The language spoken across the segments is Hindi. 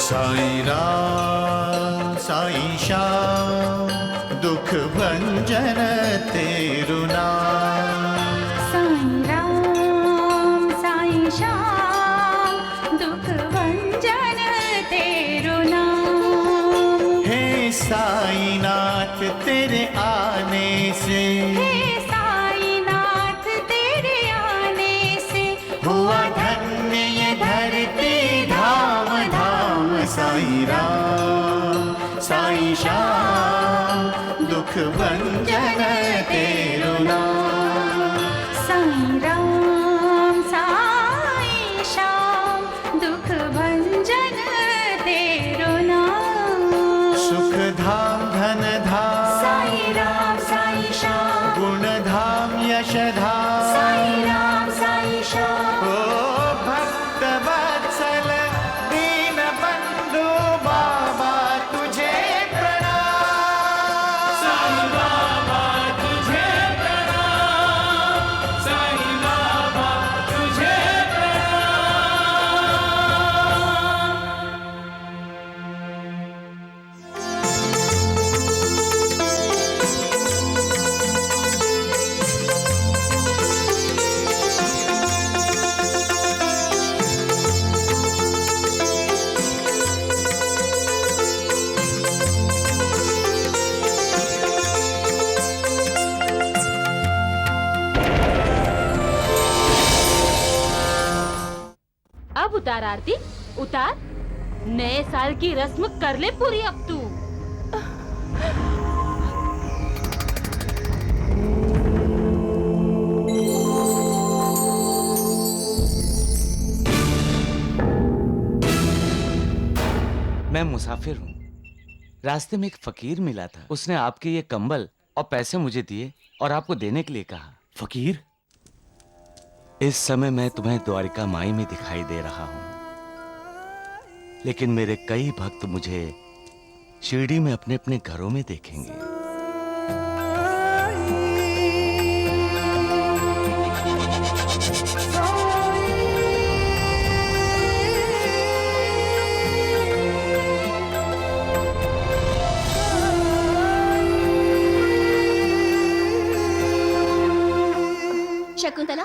साईं राम साईं श्याम दुख भंजन तेरु नाम। साईं राम साईं श्याम दुख भंजन तेरु नाम। हे साईं नाथ तेरे आने से, हे साईं नाथ तेरे आने से हुआ धन्य ये धरती धाम धाम। साईं राम साईं श्याम दुख भंजन तेरु नाम। साईं राम साईं श्याम दुख भंजन तेरु नाम। सुख धाम धन धाम साईं राम साईं श्याम गुण धाम यश धाम। साईं राम साईं श्याम। ओ भक्त वत्सल दीन बंधु बाबा तुझे प्रणाम। साईं बाबा तुझे प्रणाम। साईं बाबा तुझे प्रणाम। अब उतार आरती, उतार। नए साल की रस्म कर ले पूरी अब तू। मैं मुसाफिर हूँ। रास्ते में एक फकीर मिला था। उसने आपके ये कंबल और पैसे मुझे दिए और आपको देने के लिए कहा। फकीर? इस समय मैं तुम्हें द्वारिका माई में दिखाई दे रहा हूँ, लेकिन मेरे कई भक्त मुझे शिरडी में अपने अपने घरों में देखेंगे। शकुंतला,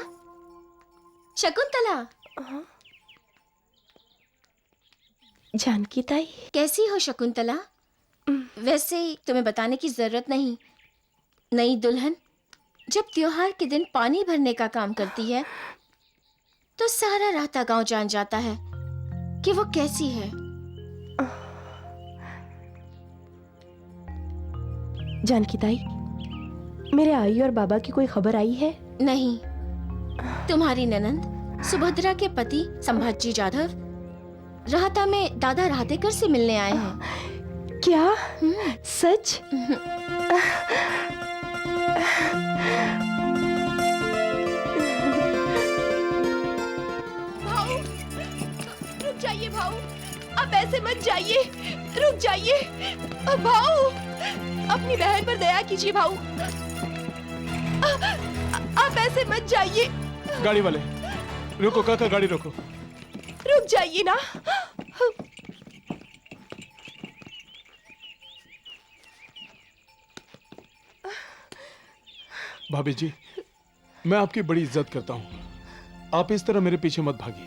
शकुंतला। जानकी ताई, कैसी हो शकुंतला? वैसे तुम्हें बताने की जरूरत नहीं। नई दुल्हन जब त्योहार के दिन पानी भरने का काम करती है तो सारा राता गांव जान जाता है कि वो कैसी है। जानकी ताई, मेरे आई और बाबा की कोई खबर आई है? नहीं, तुम्हारी ननंद सुभद्रा के पति संभाजी जाधव राहता में दादा राहतेकर से मिलने आए हैं। क्या? सच? भाऊ, रुक जाइए भाऊ, अब ऐसे मत जाइए, रुक जाइए। भाऊ, अपनी बहन पर दया कीजिए भाऊ, आप ऐसे मत जाइए। गाड़ी वाले, रुको काका, गाड़ी रोको। रुक जाइए ना। भाभी जी, मैं आपकी बड़ी इज्जत करता हूँ। आप इस तरह मेरे पीछे मत भागिए।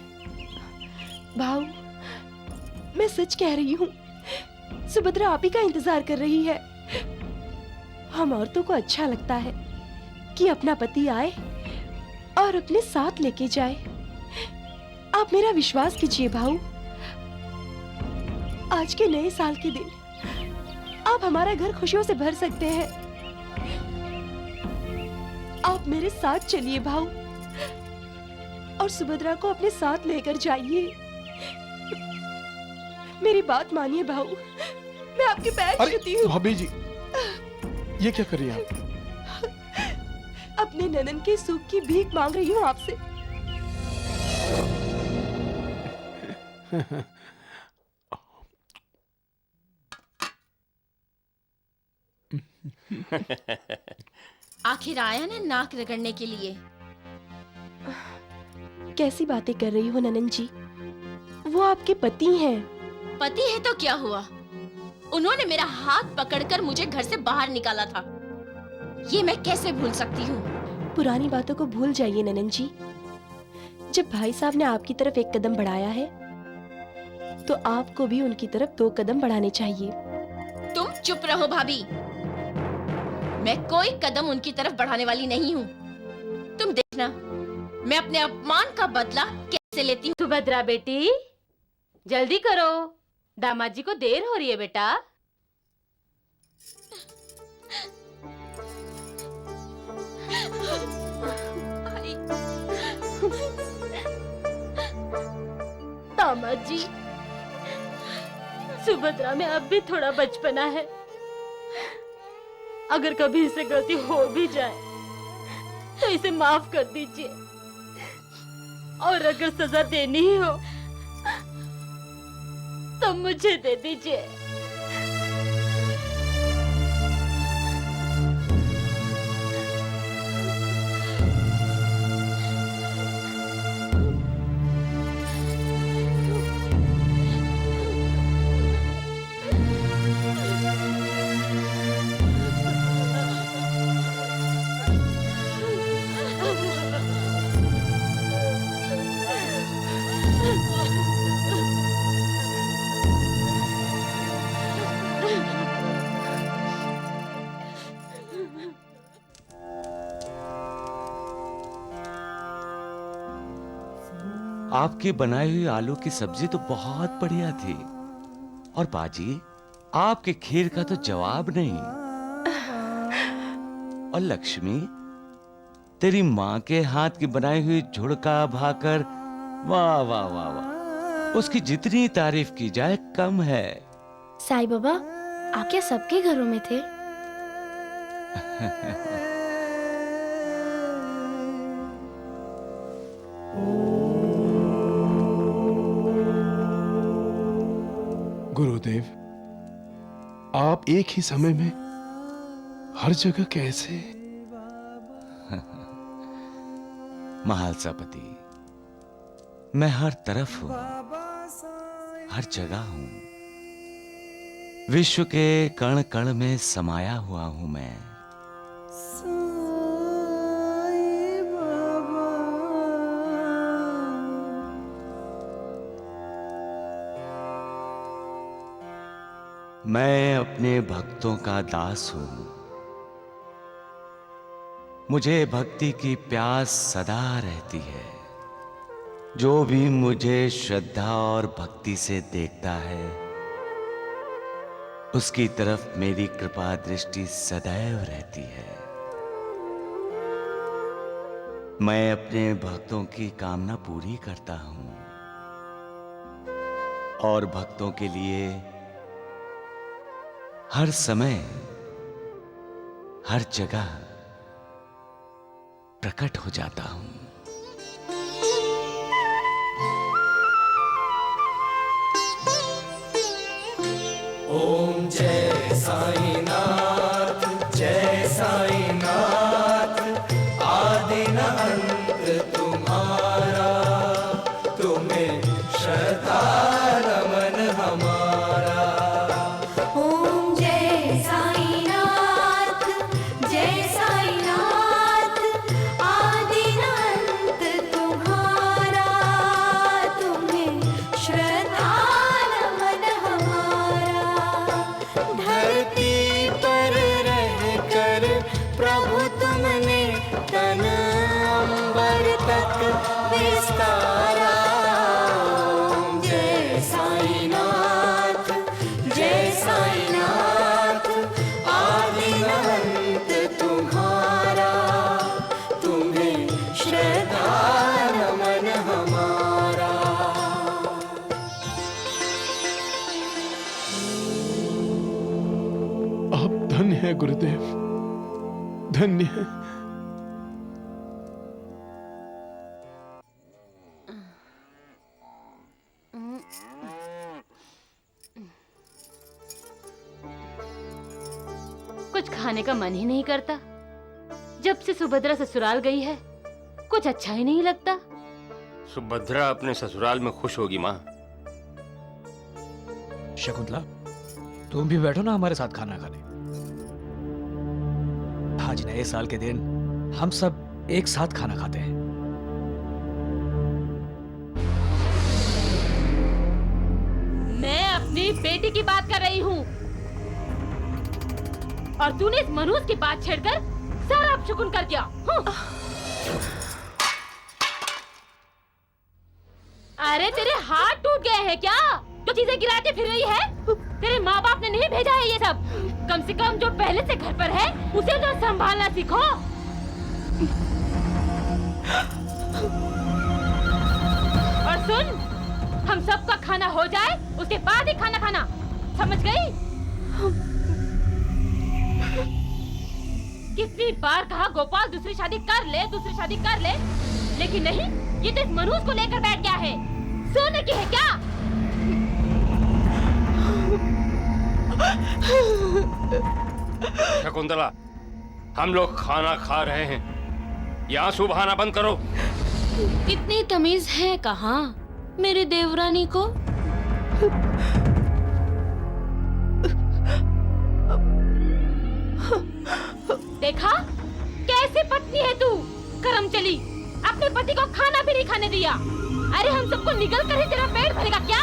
भाऊ, मैं सच कह रही हूँ, सुभद्रा आप ही का इंतजार कर रही है। हम औरतों को अच्छा लगता है कि अपना पति आए और अपने साथ लेके जाए। आप मेरा विश्वास कीजिए भाऊ, आज के नए साल के दिन आप हमारा घर खुशियों से भर सकते हैं। आप मेरे साथ चलिए भाऊ और सुभद्रा को अपने साथ लेकर जाइए। मेरी बात मानिए भाऊ, मैं आपके पैर छूती हूँ। भाभी जी, ये क्या कर रही हैं आप? अपने ननन के सुख की भीख मांग रही हूँ आपसे। आखिर आया ना नाक रगड़ने के लिए। कैसी बातें कर रही हो ननन जी? वो आपके पति हैं। पति है तो क्या हुआ? उन्होंने मेरा हाथ पकड़कर मुझे घर से बाहर निकाला था। ये मैं कैसे भूल सकती हूँ? पुरानी बातों को भूल जाइए ननन जी। जब भाई साहब ने आपकी तरफ एक कदम बढ़ाया है, तो आपको भी उनकी तरफ 2 कदम बढ़ाने चाहिए। तुम चुप रहो भाभी। मैं कोई कदम उनकी तरफ बढ़ाने वाली नहीं हूँ। तुम देखना मैं अपने अपमान का बदला कैसे लेती हूँ। सुभद्रा बेटी, जल्दी करो, दामाद जी को देर हो रही है बेटा। दामाद जी, सुभद्रा में अब भी थोड़ा बचपना है। अगर कभी इससे गलती हो भी जाए तो इसे माफ कर दीजिए, और अगर सजा देनी ही हो तो मुझे दे दीजिए। आपकी बनाई हुई आलू की सब्जी तो बहुत बढ़िया थी, और बाजी आपके खीर का तो जवाब नहीं। और लक्ष्मी, तेरी माँ के हाथ की बनाई हुई झुड़का भाकर, वाह वाह वाह वाह, उसकी जितनी तारीफ की जाए कम है। साईं बाबा, आप क्या सबके घरों में थे? गुरुदेव, आप एक ही समय में हर जगह कैसे? महालसापति, मैं हर तरफ हूं, हर जगह हूं। विश्व के कण कण में समाया हुआ हूं मैं। मैं अपने भक्तों का दास हूं। मुझे भक्ति की प्यास सदा रहती है। जो भी मुझे श्रद्धा और भक्ति से देखता है, उसकी तरफ मेरी कृपा दृष्टि सदैव रहती है। मैं अपने भक्तों की कामना पूरी करता हूं, और भक्तों के लिए हर समय, हर जगह प्रकट हो जाता हूं। ओम जय साईनाथ, जय साईनाथ। आदि न अंत तुम्हारा, तुम्हें श्रद्धा नमन हमारा। ओम जय साईनाथ, जय साईनाथ। आदि न अंत तुम्हारा, तुम्हें श्रद्धा नमन हमारा। धरती पर रहकर प्रभु तुमने तन अंबर तक विस्तारा। ओम जय साईनाथ, जय साईनाथ। आदि न अंत तुम्हारा, तुम्हें श्रद्धा नमन हमारा। आप धन्य है गुरुदेव, धन्य है। कुछ खाने का मन ही नहीं करता। जब से सुभद्रा ससुराल गई है, कुछ अच्छा ही नहीं लगता। सुभद्रा अपने ससुराल में खुश होगी माँ। शकुंतला, तुम भी बैठो ना हमारे साथ खाना खाने। आज नए साल के दिन हम सब एक साथ खाना खाते हैं। मैं अपनी बेटी की बात कर रही हूँ और तूने इस मनहूस की बात छेड़कर सारा अपशकुन कर दिया। अरे तेरे हाथ टूट गए हैं क्या? जो चीजें गिराते फिर रही है? तेरे माँ बाप ने नहीं भेजा है ये सब। कम से कम जो पहले से घर पर है उसे तो संभालना सीखो। और सुन, हम सबका खाना हो जाए उसके बाद ही खाना खाना, समझ गई? कितनी बार कहा गोपाल दूसरी शादी कर ले, दूसरी शादी कर ले, लेकिन नहीं, ये तो इस मनहूस को लेकर बैठ गया है। सोने की है क्या? शकुंतला, हम लोग खाना खा रहे हैं, ये आंसू बहाना बंद करो। इतनी तमीज है कहाँ मेरी देवरानी को? देखा कैसे पत्नी है तू, करम चली, अपने पति को खाना भी नहीं खाने दिया। अरे हम सबको निगल कर ही तेरा पेट भरेगा क्या?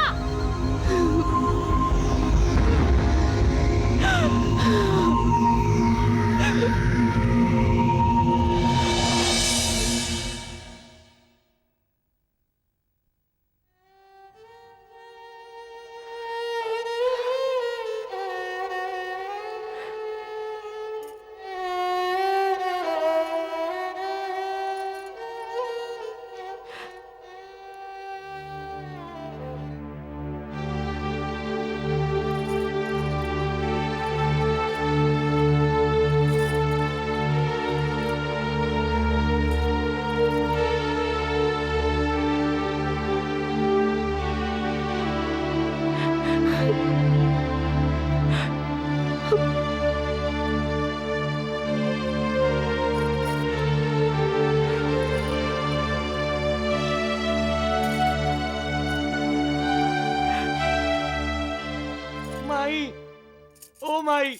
ओ माई,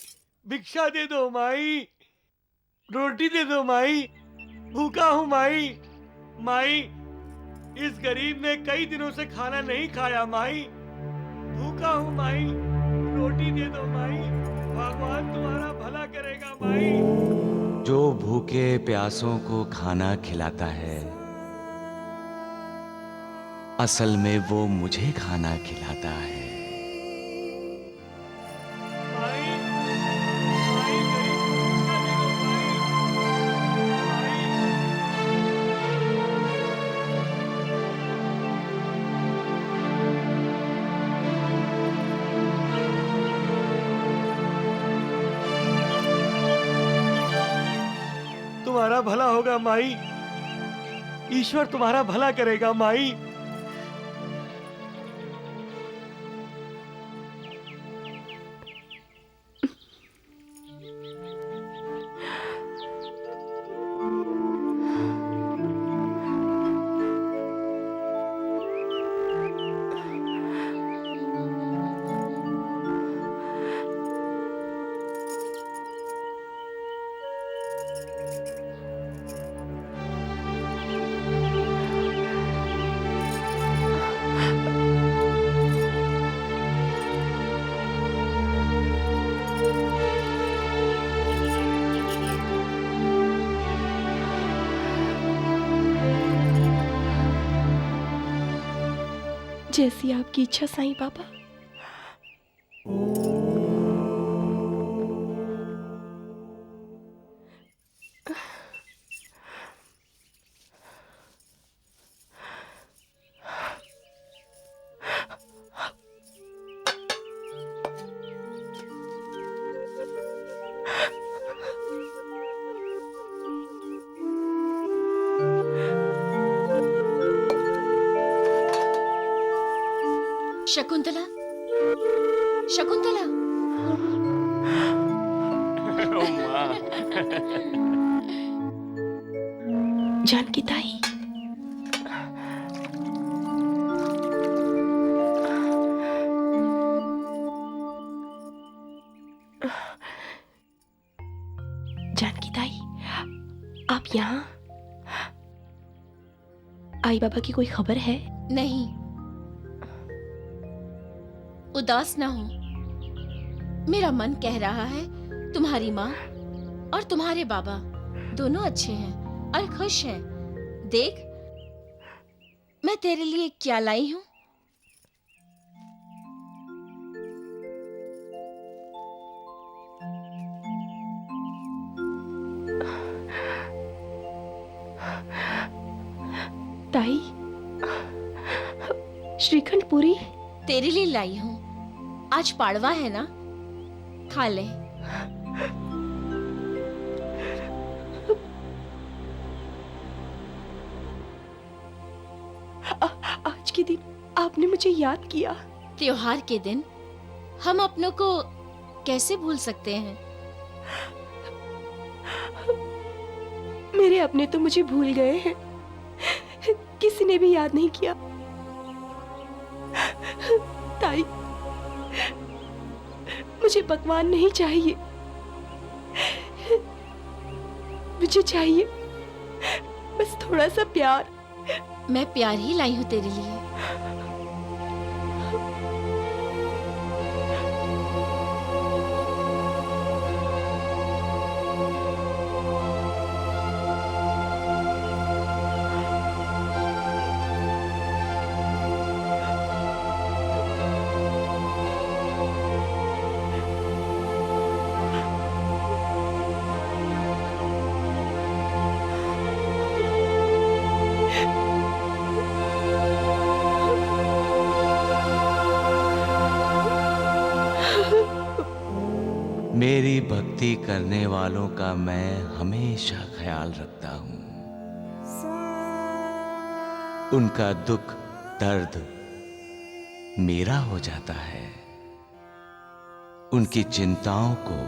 भिक्षा दे दो माई, रोटी दे दो माई, भूखा हूँ माई। माई, इस गरीब ने कई दिनों से खाना नहीं खाया माई, भूखा हूँ माई, रोटी दे दो माई, भगवान तुम्हारा भला करेगा माई। जो भूखे प्यासों को खाना खिलाता है, असल में वो मुझे खाना खिलाता है। तुम्हारा भला होगा माई, ईश्वर तुम्हारा भला करेगा माई। जैसी आपकी इच्छा साईं बाबा। शकुंतला, शकुंतला। जानकी ताई, आई बाबा की कोई खबर है? नहीं, उदास ना हो। मेरा मन कह रहा है तुम्हारी माँ और तुम्हारे बाबा दोनों अच्छे हैं और खुश हैं। देख, मैं तेरे लिए क्या लाई हूँ। ताई, श्रीखंड पूरी तेरे लिए लाई हूँ। आज पाड़वा है ना, खा ले। आज के दिन आपने मुझे याद किया। त्योहार के दिन हम अपनों को कैसे भूल सकते हैं। मेरे अपने तो मुझे भूल गए हैं, किसी ने भी याद नहीं किया। ताई, मुझे पकवान नहीं चाहिए, मुझे चाहिए बस थोड़ा सा प्यार। मैं प्यार ही लाई हूँ तेरे लिए। मेरी भक्ति करने वालों का मैं हमेशा ख्याल रखता हूं। उनका दुख दर्द मेरा हो जाता है। उनकी चिंताओं को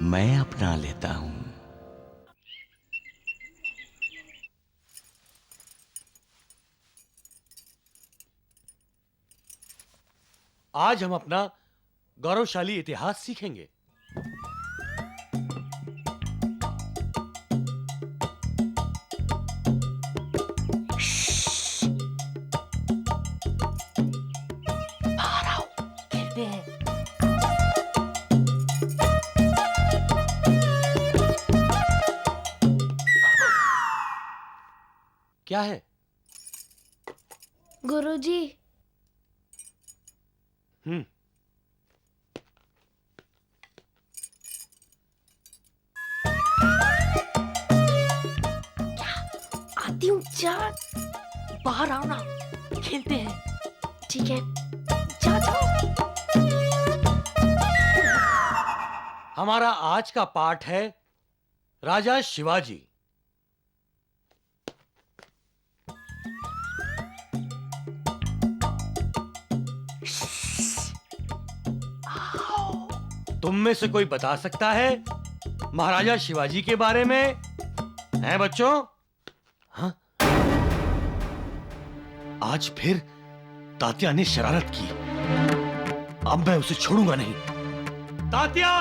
मैं अपना लेता हूं। आज हम अपना गौरवशाली इतिहास सीखेंगे। क्या है? गुरुजी, आती हूँ, जा बाहर आओ ना, खेलते हैं। ठीक है, जा जाओ। हमारा आज का पाठ है राजा शिवाजी। तुम में से कोई बता सकता है महाराजा शिवाजी के बारे में? हैं बच्चों? हाँ? आज फिर तात्या ने शरारत की। अब मैं उसे छोड़ूंगा नहीं। तात्या!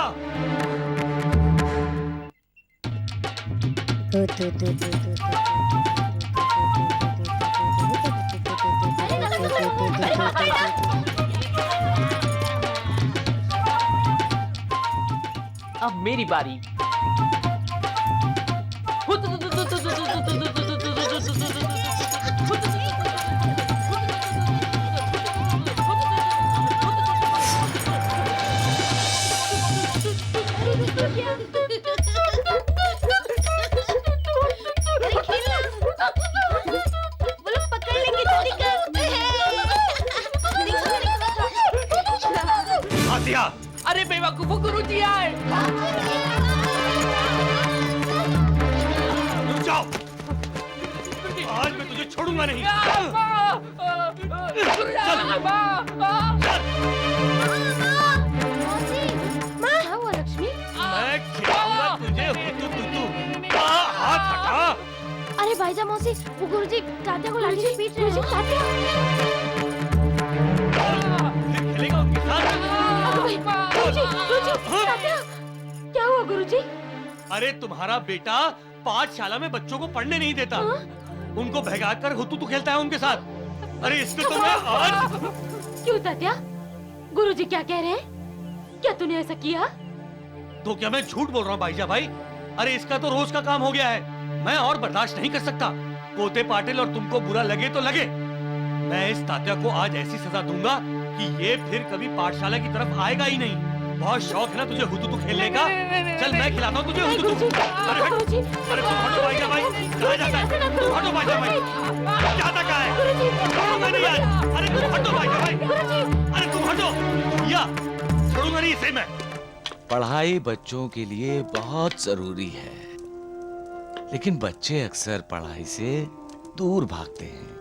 अब मेरी बारी। अरे बेवकूफो, गुरुजी आए। रुक जाओ। आज मैं तुझे छोड़ूंगा नहीं। क्या हुआ लक्ष्मी? मैं खिलाऊंगा तुझे। हाथ हटा। अरे भाईजा मौसी, वो गुरुजी तात्या को लाठी से पीट रहे हैं। खेलेगा उनके साथ। गुरुजी, तात्या, क्या हुआ गुरुजी? अरे तुम्हारा बेटा पाठशाला में बच्चों को पढ़ने नहीं देता। उनको भगाकर हुतू खेलता है उनके साथ। अरे इसके तो मैं आज। क्यों तात्या? गुरुजी क्या कह रहे हैं? क्या तूने ऐसा किया? तो क्या मैं झूठ बोल रहा हूँ भाईजा भाई? अरे इसका तो रोज का काम हो गया है। मैं और बर्दाश्त नहीं कर सकता। पोते पाटिल और तुमको बुरा लगे तो लगे, मैं इस तात्या को आज ऐसी सजा दूंगा कि ये फिर कभी पाठशाला की तरफ आएगा ही नहीं। बहुत शौक है ना तुझे हुतू खेलने का? चल मैं खिलाता हूँ तुझे हुतू। अरे हट, अरे तुम हटो भाईजा भाई। कहाँ जाता है? तुम हटो भाईजा भाई। जाता कहाँ है? छोड़ूंगा नहीं आज। अरे तुम हटो भाईजा भाई। अरे तुम हटो। या छोड़ूंगा नहीं इसे मैं। पढ़ाई बच्चों के लिए बहुत जरूरी है, लेकिन बच्चे अक्सर पढ़ाई से दूर भागते हैं।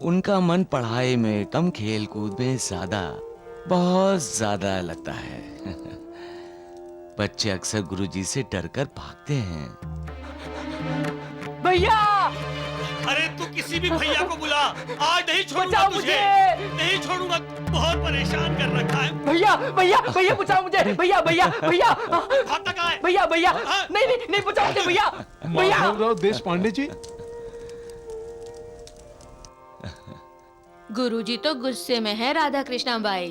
उनका मन पढ़ाई में कम, खेल कूद में ज्यादा, बहुत ज्यादा लगता है। बच्चे अक्सर गुरुजी से डरकर भागते हैं। भैया! अरे तू किसी भी भैया को बुला, आज नहीं छोड़ूंगा बचाओ तुझे। मुझे! नहीं छोड़ूंगा, बहुत परेशान कर रखा है। भैया भैया भैया बचाओ मुझे! भैया भैया भैया! भागता कहाँ है? भैया भैया! नहीं नहीं नहीं बचाओ मुझे भैया! भैया! माधवराव देशपांडे जी। गुरुजी तो गुस्से में है राधा कृष्णा बाई।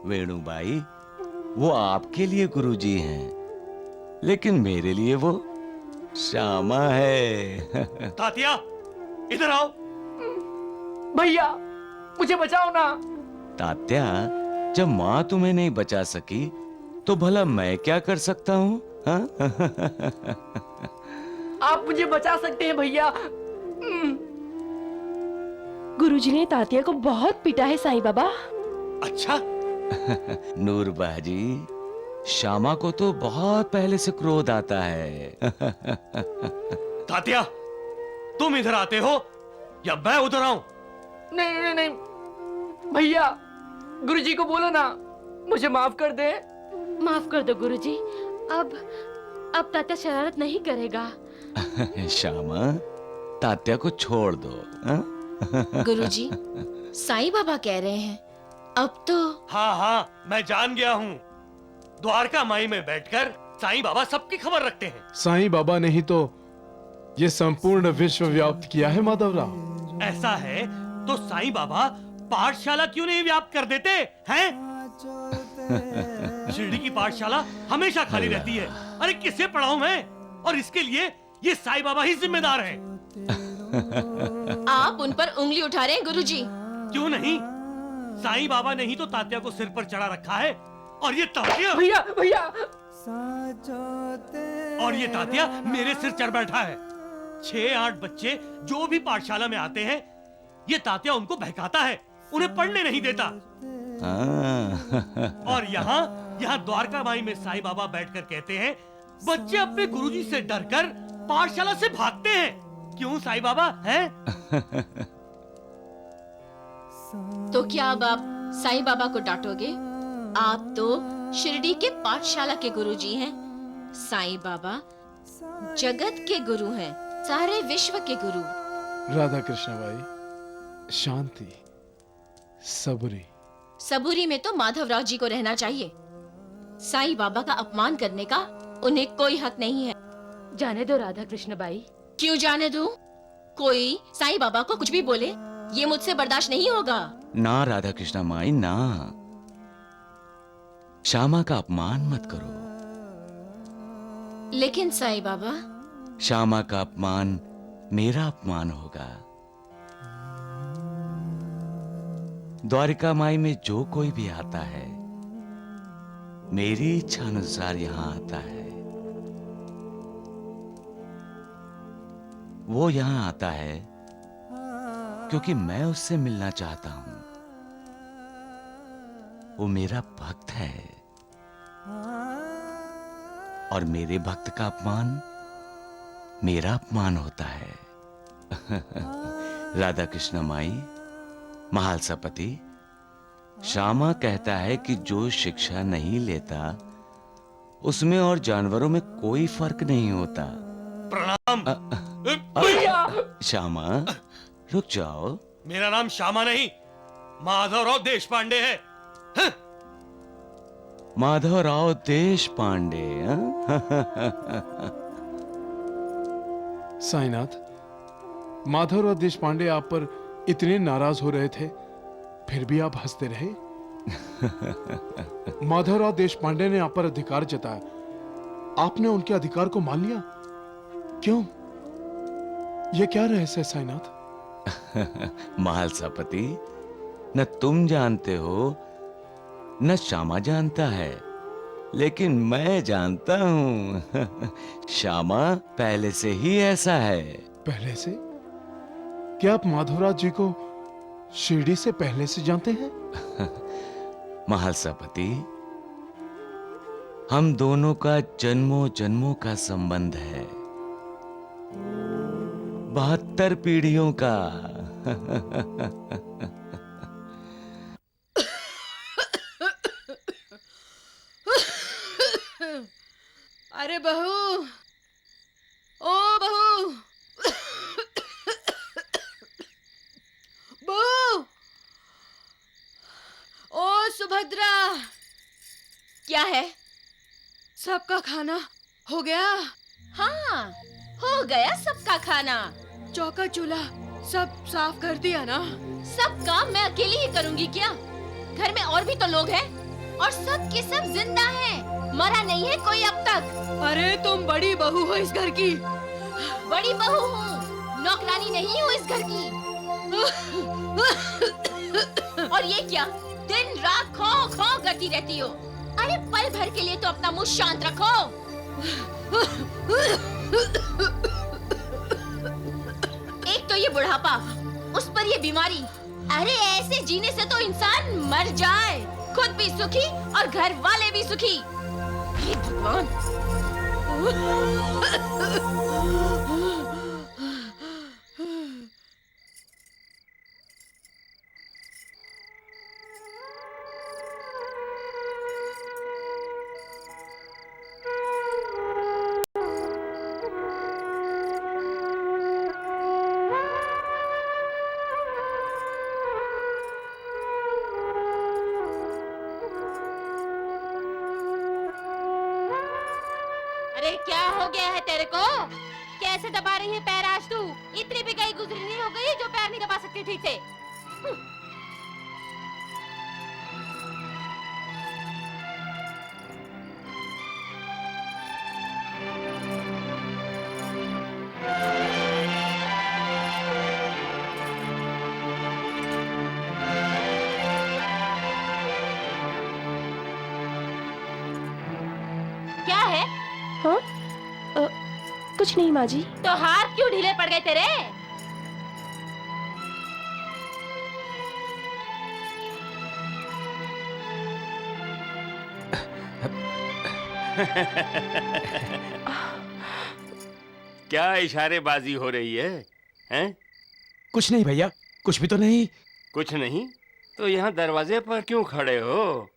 वेणुबाई, वो आपके लिए गुरुजी हैं, लेकिन मेरे लिए वो श्यामा है। तात्या, इधर आओ। भैया मुझे बचाओ ना! तात्या, जब माँ तुम्हें नहीं बचा सकी तो भला मैं क्या कर सकता हूँ? आप मुझे बचा सकते हैं भैया। गुरुजी ने तात्या को बहुत पीटा है साईं बाबा। अच्छा? नूरबा जी, श्यामा को तो बहुत पहले से क्रोध आता है। तात्या, तुम इधर आते हो या मैं उधर आऊं? नहीं नहीं नहीं भैया, गुरुजी को बोलो ना, मुझे माफ कर दे। माफ कर दो गुरुजी। अब तात्या शरारत नहीं करेगा। श्यामा, तात्या को छोड़ दो। गुरुजी, साईं बाबा कह रहे हैं अब तो। हाँ हाँ, मैं जान गया हूँ। द्वारका माई में बैठकर साईं बाबा सबकी खबर रखते हैं। साईं बाबा ने ही तो ये संपूर्ण विश्व व्याप्त किया है माधवराव। ऐसा है तो साईं बाबा पाठशाला क्यों नहीं व्याप्त कर देते हैं? शिरडी की पाठशाला हमेशा खाली रहती है। अरे किसे पढ़ाऊं मैं? और इसके लिए ये साईं बाबा ही जिम्मेदार हैं। आप उन पर उंगली उठा रहे हैं गुरुजी। क्यों नहीं? साईं बाबा ने ही तो तात्या को सिर पर चढ़ा रखा है। और ये तात्या, भैया भैया, और ये तात्या मेरे सिर चढ़ बैठा है। 6-8 बच्चे जो भी पाठशाला में आते हैं, ये तात्या उनको बहकाता है, उन्हें पढ़ने नहीं देता। और यहाँ द्वारका माई में साईं बाबा बैठकर कहते हैं, बच्चे अपने गुरुजी से डरकर पाठशाला से भागते हैं। क्यों साईं बाबा हैं? तो क्या अब आप साईं बाबा को डांटोगे? आप तो शिरडी के पाठशाला के गुरुजी हैं। साईं बाबा जगत के गुरु हैं, सारे विश्व के गुरु। राधा कृष्ण बाई, शांति, सबूरी। सबूरी में तो माधवराव जी को रहना चाहिए। साईं बाबा का अपमान करने का उन्हें कोई हक नहीं है। जाने दो राधा कृष्ण बाई। क्यों जाने दूं? कोई साईं बाबा को कुछ भी बोले, ये मुझसे बर्दाश्त नहीं होगा। ना राधा कृष्णा माई, ना। श्यामा का अपमान मत करो। लेकिन साईं बाबा, श्यामा का अपमान मेरा अपमान होगा। द्वारिका माई में जो कोई भी आता है, मेरी इच्छा अनुसार यहाँ आता है। वो यहाँ आता है क्योंकि मैं उससे मिलना चाहता हूं। वो मेरा भक्त है और मेरे भक्त का अपमान मेरा अपमान होता है। राधा कृष्ण माई, महालसापति, श्यामा कहता है कि जो शिक्षा नहीं लेता उसमें और जानवरों में कोई फर्क नहीं होता। प्रणाम। श्यामा, रुक जाओ। मेरा नाम श्यामा नहीं, माधवराव देशपांडे है। माधवराव देशपांडे? साईनाथ, माधव और देश पांडे आप पर इतने नाराज हो रहे थे, फिर भी आप हंसते रहे। माधवराव देश पांडे ने आप पर अधिकार जताया, आपने उनके अधिकार को मान लिया, क्यों? यह क्या रहस्य है साईनाथ? महालसापति, न तुम जानते हो न श्यामा जानता है, लेकिन मैं जानता हूं। श्यामा पहले से ही ऐसा है। पहले से? क्या आप माधवराव जी को शिरडी से पहले से जानते हैं? महालसापति, हम दोनों का जन्मों जन्मों का संबंध है, 72 पीढ़ियों का। अरे बहू, ओ बहू, बहू, ओ सुभद्रा, क्या है? सबका खाना हो गया? हाँ, हो गया सबका खाना। चौका चूल्हा सब साफ कर दिया ना? सब काम मैं अकेली ही करूंगी क्या? घर में और भी तो लोग हैं, और सब के सब जिंदा हैं, मरा नहीं है कोई अब तक। अरे तुम बड़ी बहू हो इस घर की। बड़ी बहू हूँ, नौकरानी नहीं हूँ इस घर की। और ये क्या, दिन रात खो खो करती रहती हो? अरे पल भर के लिए तो अपना मुंह शांत रखो। एक तो ये बुढ़ापा, उस पर ये बीमारी। अरे ऐसे जीने से तो इंसान मर जाए, खुद भी सुखी और घर वाले भी सुखी। हे भगवान। क्या हो गया है तेरे को? कैसे दबा रही है पैर आज तू? इतनी भी गई गुजरी नहीं हो गई जो पैर नहीं दबा सकती ठीक से। क्या है? हाँ? कुछ नहीं माँ जी। तो हाथ क्यों ढीले पड़ गए तेरे? क्या इशारेबाजी हो रही है? हैं? कुछ नहीं भैया, कुछ भी तो नहीं। कुछ नहीं तो यहाँ दरवाजे पर क्यों खड़े हो?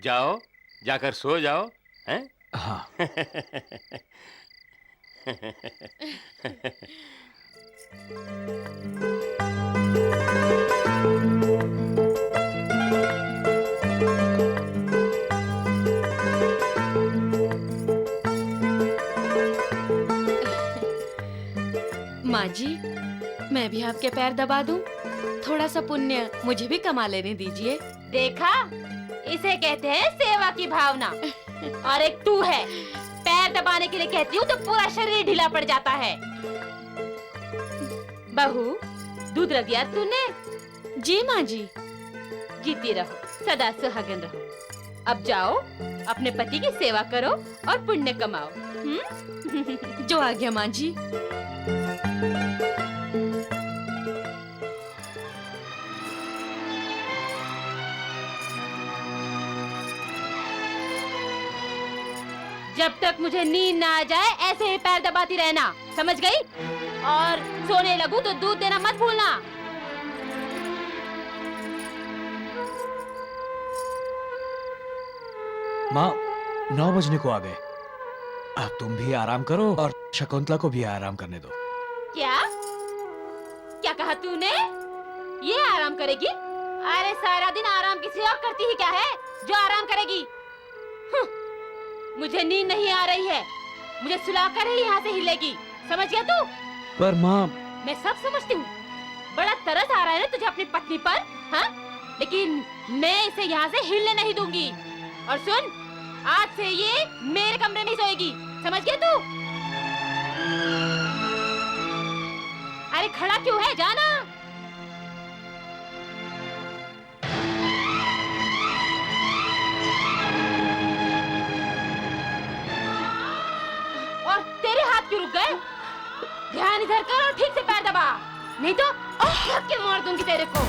जाओ, जाकर सो जाओ। हैं? हाँ। माँ जी, मैं भी आपके पैर दबा दूं? थोड़ा सा पुण्य मुझे भी कमा लेने दीजिए। देखा, इसे कहते हैं सेवा की भावना। और एक तू है, पैर दबाने के लिए कहती हूँ तो पूरा शरीर ढीला पड़ जाता है। बहू, दूध रख दिया तूने? जी माँ जी। जीती रहो, सदा सुहागन रहो। अब जाओ, अपने पति की सेवा करो और पुण्य कमाओ। जो आज्ञा माँ जी। जब तक मुझे नींद ना आ जाए ऐसे ही पैर दबाती रहना, समझ गई? और सोने लगूं तो दूध देना मत भूलना। माँ, 9 बजने को आ गए। अब तुम भी आराम करो और शकुंतला को भी आराम करने दो। क्या? क्या कहा तूने? ये आराम करेगी? अरे सारा दिन आराम किसी और करती ही क्या है जो आराम करेगी? मुझे नींद नहीं आ रही है। मुझे सुलाकर ही यहाँ से हिलेगी, समझ गया तू? पर माँ, मैं सब समझती हूँ। बड़ा तरस आ रहा है ना तुझे अपनी पत्नी पर, हाँ? लेकिन मैं इसे यहाँ से हिलने नहीं दूंगी। और सुन, आज से ये मेरे कमरे में ही सोएगी, समझ गया तू? अरे खड़ा क्यों है, जाना। और तेरे हाथ क्यों रुक गए? ध्यान इधर कर और ठीक से पैर दबा, नहीं तो रख के मार दूंगी तेरे को।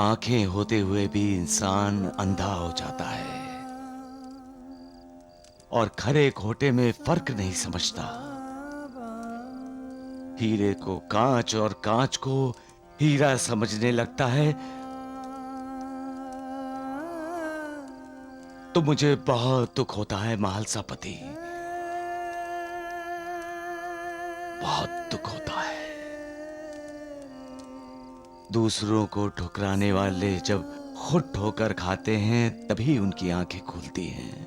आंखें होते हुए भी इंसान अंधा हो जाता है और खरे खोटे में फर्क नहीं समझता। हीरे को कांच और कांच को हीरा समझने लगता है। तो मुझे बहुत दुख होता है महालसापति, बहुत दुख होता है। दूसरों को ठुकराने वाले जब खुद ठोकर खाते हैं तभी उनकी आंखें खुलती हैं,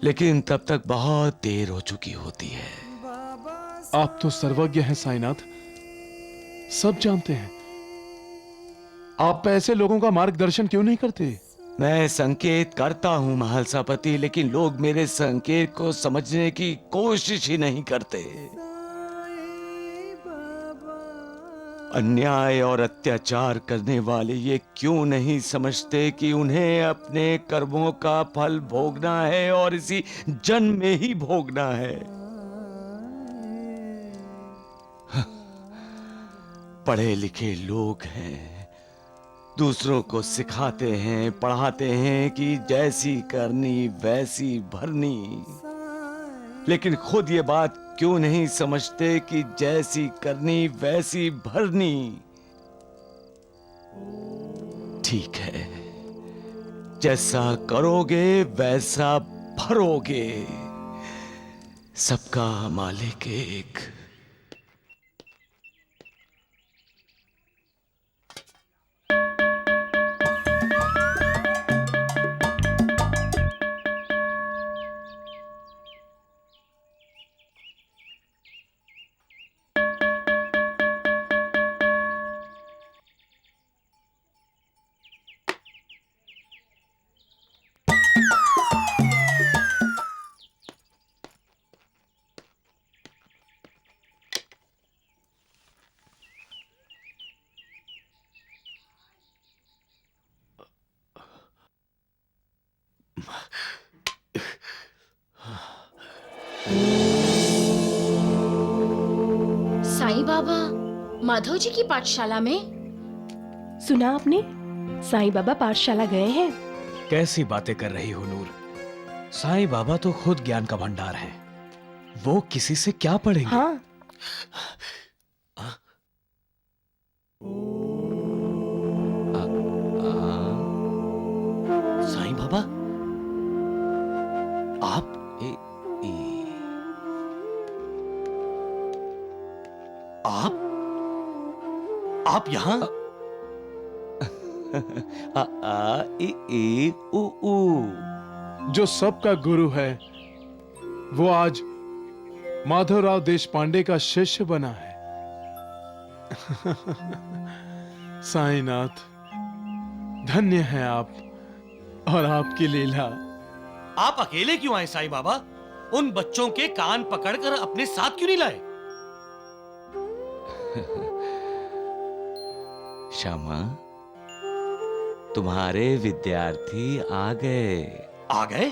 लेकिन तब तक बहुत देर हो चुकी होती है। आप तो सर्वज्ञ हैं साईनाथ, सब जानते हैं। आप ऐसे लोगों का मार्गदर्शन क्यों नहीं करते? मैं संकेत करता हूं महालसापति, लेकिन लोग मेरे संकेत को समझने की कोशिश ही नहीं करते। अन्याय और अत्याचार करने वाले ये क्यों नहीं समझते कि उन्हें अपने कर्मों का फल भोगना है और इसी जन्म में ही भोगना है। पढ़े लिखे लोग हैं, दूसरों को सिखाते हैं, पढ़ाते हैं कि जैसी करनी वैसी भरनी, लेकिन खुद ये बात क्यों नहीं समझते कि जैसी करनी वैसी भरनी। ठीक है, जैसा करोगे वैसा भरोगे, सबका मालिक एक। साईं बाबा माधव जी की पाठशाला में? सुना आपने? साईं बाबा पाठशाला गए हैं। कैसी बातें कर रही हो नूर? साईं बाबा तो खुद ज्ञान का भंडार है, वो किसी से क्या पढ़ेंगे? हाँ। साईं बाबा, आप आप यहाँ? जो सबका गुरु है वो आज माधवराव देशपांडे का शिष्य बना है। साईनाथ, धन्य हैं आप और आपकी लीला। आप अकेले क्यों आए साईं बाबा? उन बच्चों के कान पकड़कर अपने साथ क्यों नहीं लाए? श्यामा, तुम्हारे विद्यार्थी आ गए। आ गए?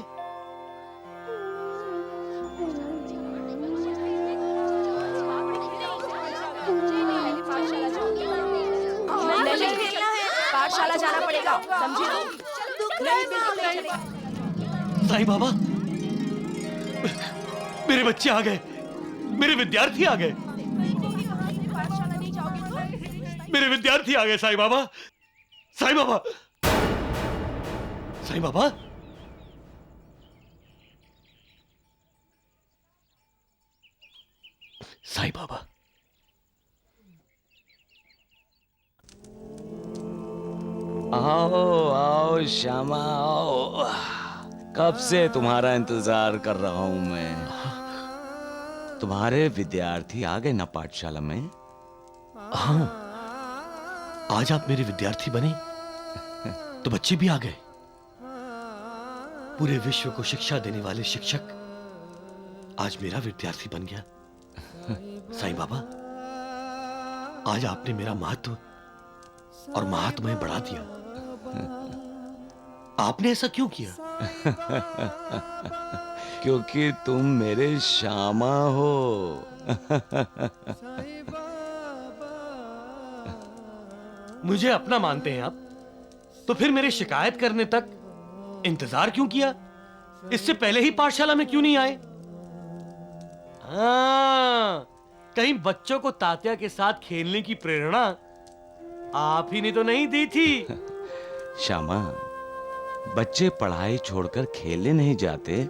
पाठशाला जाना पड़ेगा, समझे? साईं बाबा, मेरे बच्चे आ गए, मेरे विद्यार्थी आ गए, मेरे विद्यार्थी आ गए। साईं बाबा, साईं बाबा, साईं बाबा, साईं बाबा, आओ आओ श्यामा आओ। कब से तुम्हारा इंतजार कर रहा हूं मैं। तुम्हारे विद्यार्थी आ गए ना पाठशाला में? हाँ, आज आप मेरे विद्यार्थी बने तो बच्चे भी आ गए। पूरे विश्व को शिक्षा देने वाले शिक्षक आज मेरा विद्यार्थी बन गया। साईं बाबा, आज आपने मेरा महत्व और महात्म्य बढ़ा दिया। आपने ऐसा क्यों किया? क्योंकि तुम मेरे श्यामा हो। मुझे अपना मानते हैं आप, तो फिर मेरे शिकायत करने तक इंतजार क्यों किया? इससे पहले ही पाठशाला में क्यों नहीं आए? हाँ, कहीं बच्चों को तात्या के साथ खेलने की प्रेरणा आप ही ने तो नहीं दी थी? श्यामा, बच्चे पढ़ाई छोड़कर खेलने नहीं जाते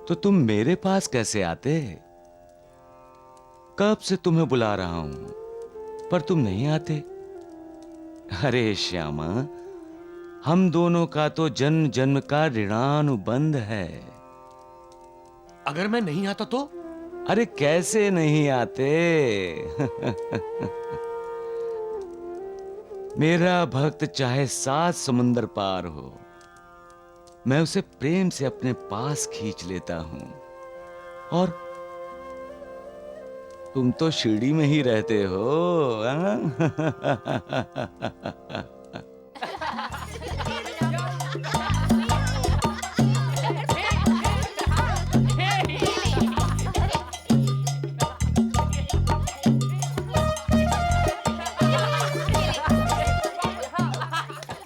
तो तुम मेरे पास कैसे आते? कब से तुम्हें बुला रहा हूं पर तुम नहीं आते। अरे श्यामा, हम दोनों का तो जन्म जन्म का ऋणानुबंध है। अगर मैं नहीं आता तो? अरे कैसे नहीं आते? मेरा भक्त चाहे 7 समुंदर पार हो, मैं उसे प्रेम से अपने पास खींच लेता हूं। और तुम तो शिरडी में ही रहते हो।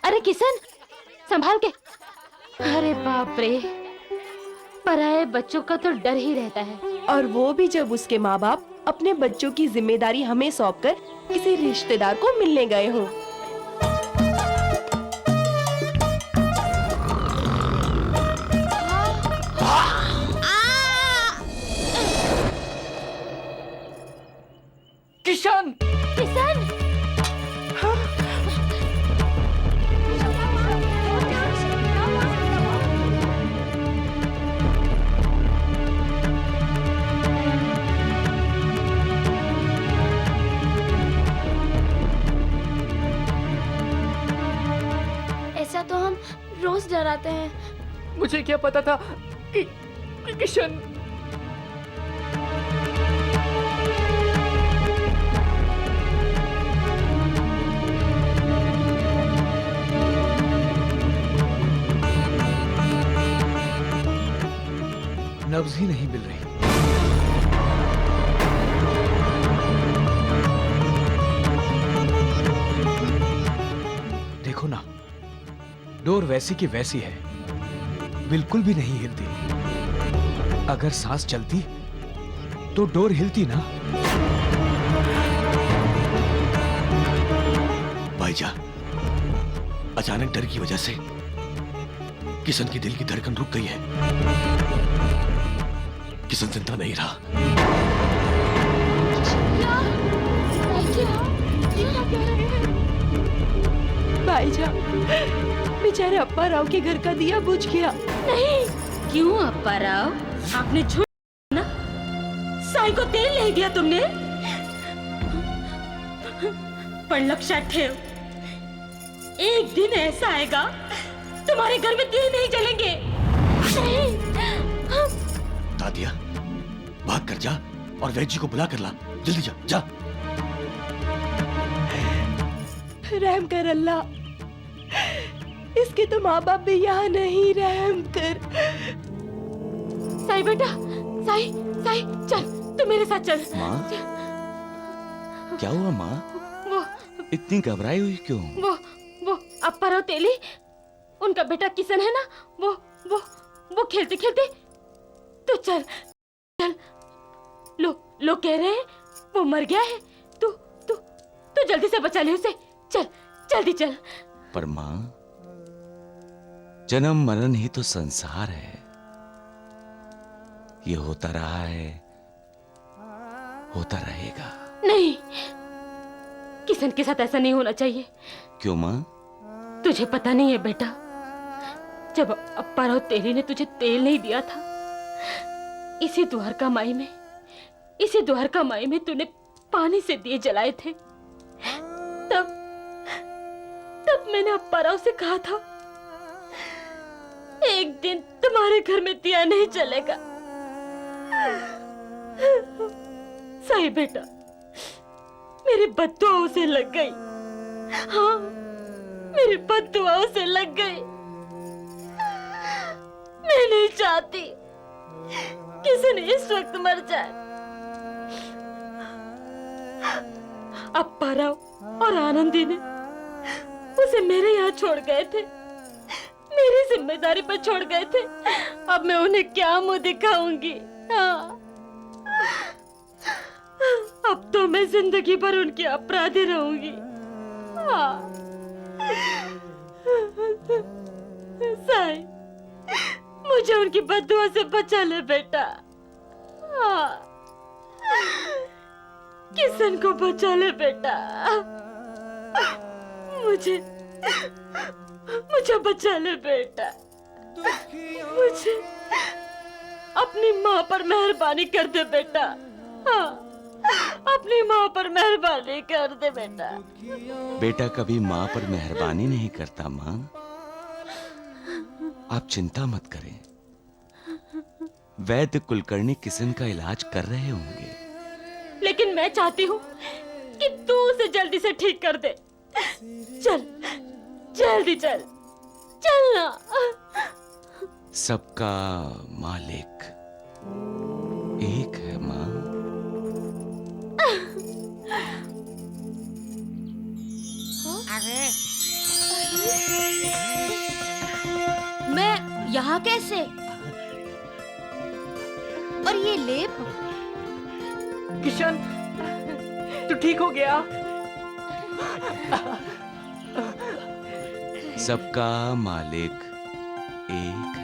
अरे किशन, संभाल के। अरे बाप रे, पराये बच्चों का तो डर ही रहता है। और वो भी जब उसके माँ बाप अपने बच्चों की जिम्मेदारी हमें सौंपकर किसी रिश्तेदार को मिलने गए हों। किशन! किशन! ऐसा तो हम रोज डराते हैं। मुझे क्या पता था कि किशन। नब्ज ही नहीं मिल रही। देखो ना, डोर वैसी की वैसी है, बिल्कुल भी नहीं हिलती। अगर सांस चलती तो डोर हिलती ना। भाईजा, अचानक डर की वजह से किशन की दिल की धड़कन रुक गई है। किशन जिंदा नहीं रहा। भाईजान, बेचारे अप्पा राव के घर का दिया बुझ गया। नहीं, क्यों अप्पा राव? आपने झूठ ना, साई को तेल नहीं दिया तुमने। पर लक्षात ठेव, एक दिन ऐसा आएगा तुम्हारे घर में दिए नहीं जलेंगे। तादिया, भाग कर जा और वैद्य जी को बुला कर ला। जल्दी जा, जा। रहम कर अल्लाह, इसके तो माँ बाप भी यहाँ नहीं। रहम कर। साई बेटा, साई, साई, चल, तू मेरे साथ चल। माँ, क्या हुआ माँ? वो इतनी घबराई हुई क्यों? वो अप्पा राव तेली, उनका बेटा किशन है ना, वो खेलते खेलते। तो चल चल, लोग कह रहे हैं वो मर गया है। तू जल्दी से बचा ले उसे। चल, जल्दी चल। पर माँ, जन्म मरण ही तो संसार है। ये होता रहा है, होता रहेगा। नहीं, किशन के साथ ऐसा नहीं होना चाहिए। क्यों माँ? तुझे पता नहीं है बेटा, जब अप्पा राव तेली ने तुझे तेल नहीं दिया था, इसी द्वारका माई में तूने पानी से दिए जलाए थे, तब मैंने अप्पा राव से कहा था, एक दिन तुम्हारे घर में दिया नहीं जलेगा। सही बेटा, मेरी बद्दुआओं से लग गई। हाँ, मेरी बद्दुआओं से लग गई। मैं नहीं चाहती किसी ने इस वक्त मर जाए। अप्पा राव और आनंदी ने उसे मेरे यहाँ छोड़ गए थे, मेरी जिम्मेदारी पर छोड़ गए थे। अब मैं उन्हें क्या मुंह दिखाऊंगी? हाँ। अब तो मैं जिंदगी भर उनकी अपराधी रहूंगी। हाँ। साई, मुझे उनकी बद्दुआ से बचा ले बेटा। हाँ। किशन को बचा ले बेटा। मुझे बचा ले बेटा। मुझे अपनी माँ पर मेहरबानी कर दे बेटा। हाँ, अपनी माँ पर मेहरबानी कर दे बेटा। बेटा कभी माँ पर मेहरबानी नहीं करता माँ। आप चिंता मत करें, वैद्य कुलकर्णी किशन का इलाज कर रहे होंगे। लेकिन मैं चाहती हूँ कि तू उसे जल्दी से ठीक कर दे। चल, जल्दी चल, चलना। सबका मालिक एक है माँ। मैं यहाँ कैसे? और ये लेप? किशन, तू ठीक हो गया? सबका मालिक एक